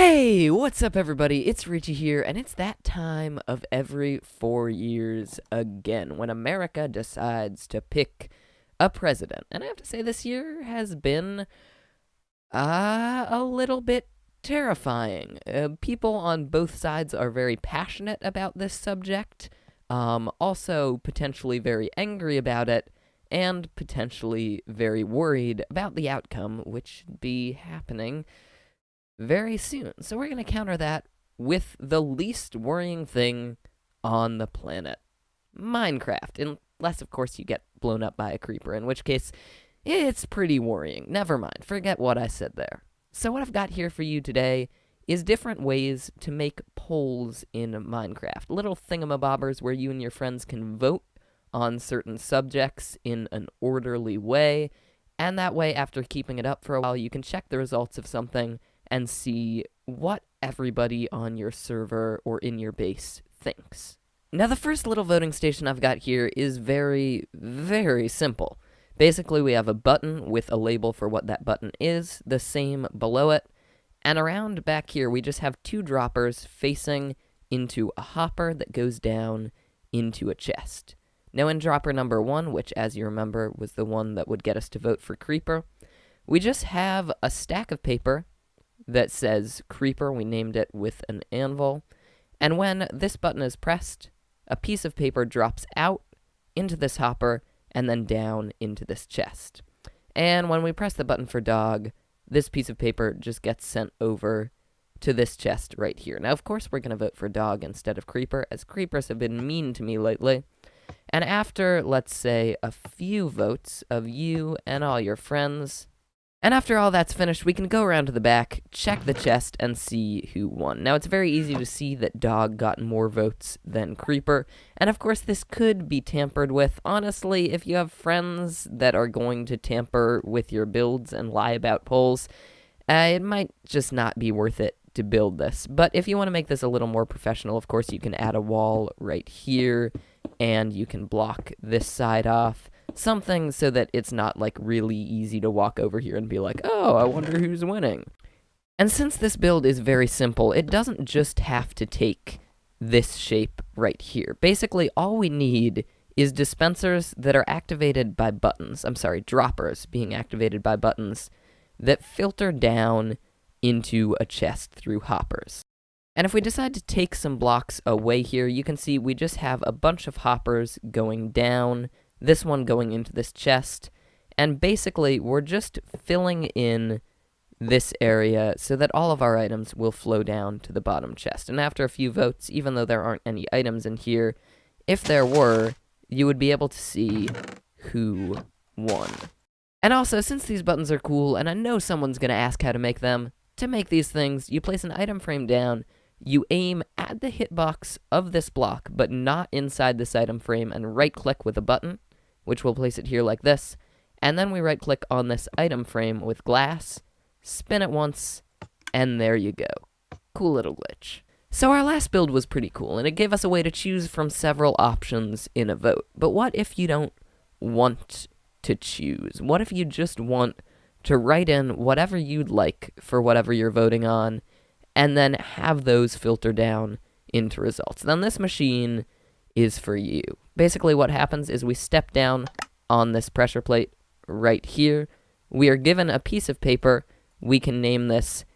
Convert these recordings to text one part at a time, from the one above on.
Hey, what's up, everybody? It's Richie here, and it's that time of every 4 years again when America decides to pick a president. And I have to say, this year has been a little bit terrifying. People on both sides are very passionate about this subject, also potentially very angry about it, and potentially very worried about the outcome, which should be happening very soon. So we're going to counter that with the least worrying thing on the planet, Minecraft. Unless, of course, you get blown up by a creeper, in which case it's pretty worrying. Never mind. Forget what I said there. So what I've got here for you today is different ways to make polls in Minecraft. Little thingamabobbers where you and your friends can vote on certain subjects in an orderly way. And that way, after keeping it up for a while, you can check the results of something and see what everybody on your server or in your base thinks. Now, the first little voting station I've got here is very, very simple. Basically, we have a button with a label for what that button is, the same below it, and around back here we just have two droppers facing into a hopper that goes down into a chest. Now, in dropper number 1, which, as you remember, was the one that would get us to vote for Creeper, we just have a stack of paper that says Creeper. We named it with an anvil. And when this button is pressed, a piece of paper drops out into this hopper and then down into this chest. And when we press the button for dog, this piece of paper just gets sent over to this chest right here. Now, of course, we're going to vote for dog instead of Creeper, as creepers have been mean to me lately. And after, let's say, a few votes of you and all your friends, and after all that's finished, we can go around to the back, check the chest, and see who won. Now, it's very easy to see that Dog got more votes than Creeper, and of course, this could be tampered with. Honestly, if you have friends that are going to tamper with your builds and lie about polls, it might just not be worth it to build this. But if you want to make this a little more professional, of course, you can add a wall right here, and you can block this side off. Something so that it's not, like, really easy to walk over here and be like, oh, I wonder who's winning. And since this build is very simple, it doesn't just have to take this shape right here. Basically, all we need is dispensers that are activated by buttons. I'm sorry, droppers being activated by buttons that filter down into a chest through hoppers. And if we decide to take some blocks away here, you can see we just have a bunch of hoppers going down, this one going into this chest, and basically we're just filling in this area so that all of our items will flow down to the bottom chest. And after a few votes, even though there aren't any items in here, if there were, you would be able to see who won. And also, since these buttons are cool, and I know someone's going to ask how to make them, to make these things, you place an item frame down, you aim at the hitbox of this block, but not inside this item frame, and right-click with a button, which will place it here like this, and then we right-click on this item frame with glass, spin it once, and there you go. Cool little glitch. So our last build was pretty cool, and it gave us a way to choose from several options in a vote. But what if you don't want to choose? What if you just want to write in whatever you'd like for whatever you're voting on, and then have those filter down into results? Then this machine is for you. Basically what happens is we step down on this pressure plate right here. We are given a piece of paper. We can name this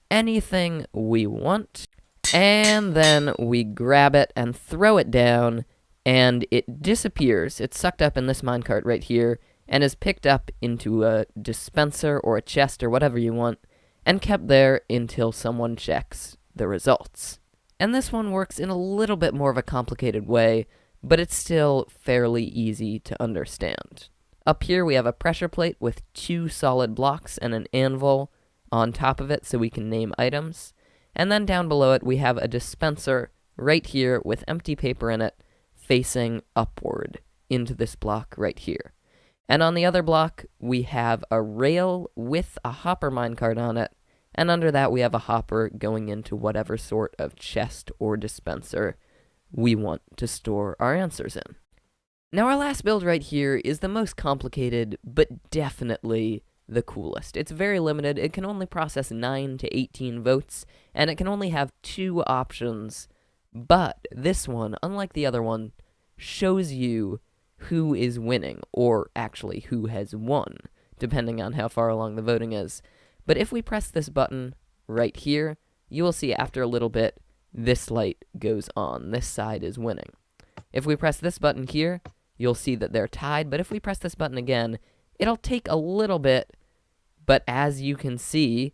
anything we want, and then we grab it and throw it down, and it disappears. It's sucked up in this minecart right here, and is picked up into a dispenser or a chest or whatever you want, and kept there until someone checks the results. And this one works in a little bit more of a complicated way, but it's still fairly easy to understand. Up here we have a pressure plate with 2 solid blocks and an anvil on top of it so we can name items. And then down below it we have a dispenser right here with empty paper in it facing upward into this block right here. And on the other block we have a rail with a hopper minecart on it, and under that we have a hopper going into whatever sort of chest or dispenser we want to store our answers in. Now our last build right here is the most complicated, but definitely the coolest. It's very limited. It can only process 9 to 18 votes, and it can only have 2 options. But this one, unlike the other one, shows you who is winning, or actually who has won, depending on how far along the voting is. But if we press this button right here, you will see after a little bit, this light goes on. This side is winning. If we press this button here, you'll see that they're tied, but if we press this button again, it'll take a little bit, but as you can see,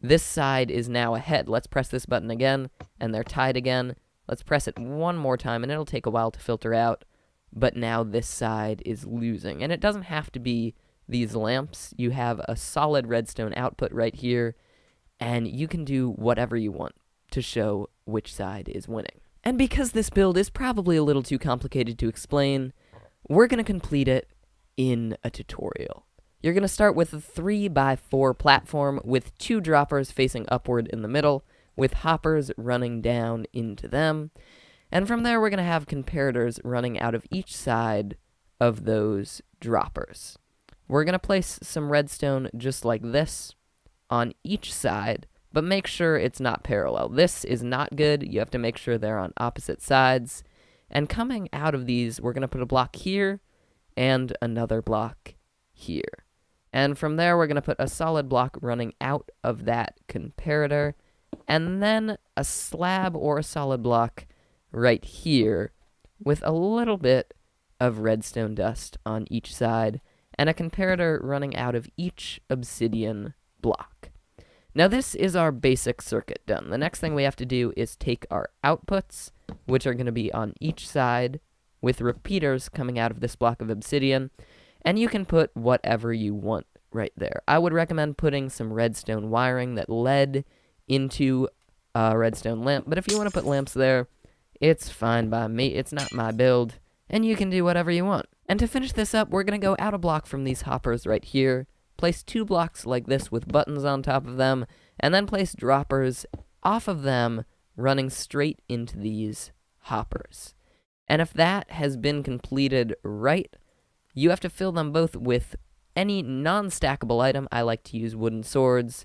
this side is now ahead. Let's press this button again, and they're tied again. Let's press it one more time, and it'll take a while to filter out, but now this side is losing. And it doesn't have to be these lamps. You have a solid redstone output right here, and you can do whatever you want to show which side is winning. And because this build is probably a little too complicated to explain, we're going to complete it in a tutorial. You're going to start with a 3x4 platform with 2 droppers facing upward in the middle, with hoppers running down into them. And from there, we're going to have comparators running out of each side of those droppers. We're going to place some redstone just like this on each side, but make sure it's not parallel. This is not good. You have to make sure they're on opposite sides. And coming out of these, we're going to put a block here and another block here. And from there, we're going to put a solid block running out of that comparator, and then a slab or a solid block right here with a little bit of redstone dust on each side, and a comparator running out of each obsidian block. Now this is our basic circuit done. The next thing we have to do is take our outputs, which are going to be on each side, with repeaters coming out of this block of obsidian, and you can put whatever you want right there. I would recommend putting some redstone wiring that led into a redstone lamp, but if you want to put lamps there, it's fine by me. It's not my build, and you can do whatever you want. And to finish this up, we're going to go out a block from these hoppers right here, place 2 blocks like this with buttons on top of them, and then place droppers off of them running straight into these hoppers. And if that has been completed right, you have to fill them both with any non-stackable item. I like to use wooden swords.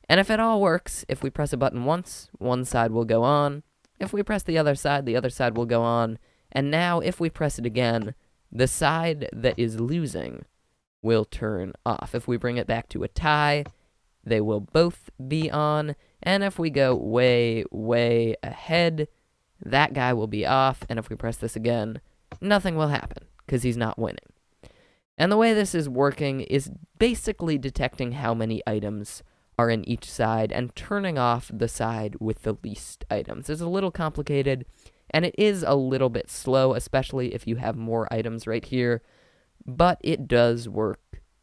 And if it all works, if we press a button once, one side will go on. If we press the other side will go on. And now, if we press it again, the side that is losing will turn off. If we bring it back to a tie, they will both be on. And if we go way, way ahead, that guy will be off. And if we press this again, nothing will happen, because he's not winning. And the way this is working is basically detecting how many items are in each side and turning off the side with the least items. It's a little complicated, and it is a little bit slow, especially if you have more items right here, but it does work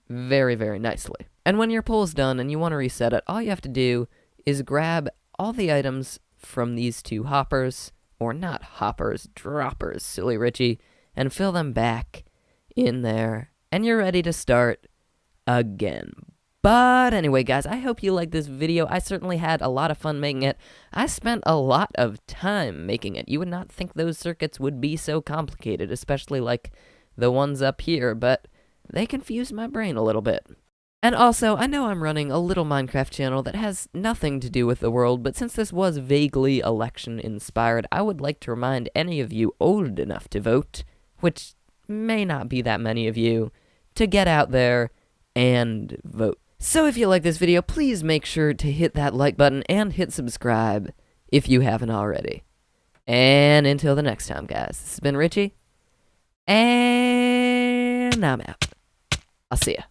very, very nicely. And when your poll's done and you want to reset it, all you have to do is grab all the items from these 2 hoppers, or not hoppers, droppers, silly Richie, and fill them back in there, and you're ready to start again. But anyway, guys, I hope you liked this video. I certainly had a lot of fun making it. I spent a lot of time making it. You would not think those circuits would be so complicated, especially like the ones up here, but they confused my brain a little bit. And also, I know I'm running a little Minecraft channel that has nothing to do with the world, but since this was vaguely election-inspired, I would like to remind any of you old enough to vote, which may not be that many of you, to get out there and vote. So if you like this video, please make sure to hit that like button and hit subscribe if you haven't already. And until the next time, guys, this has been Richie, and I'm out. I'll see ya.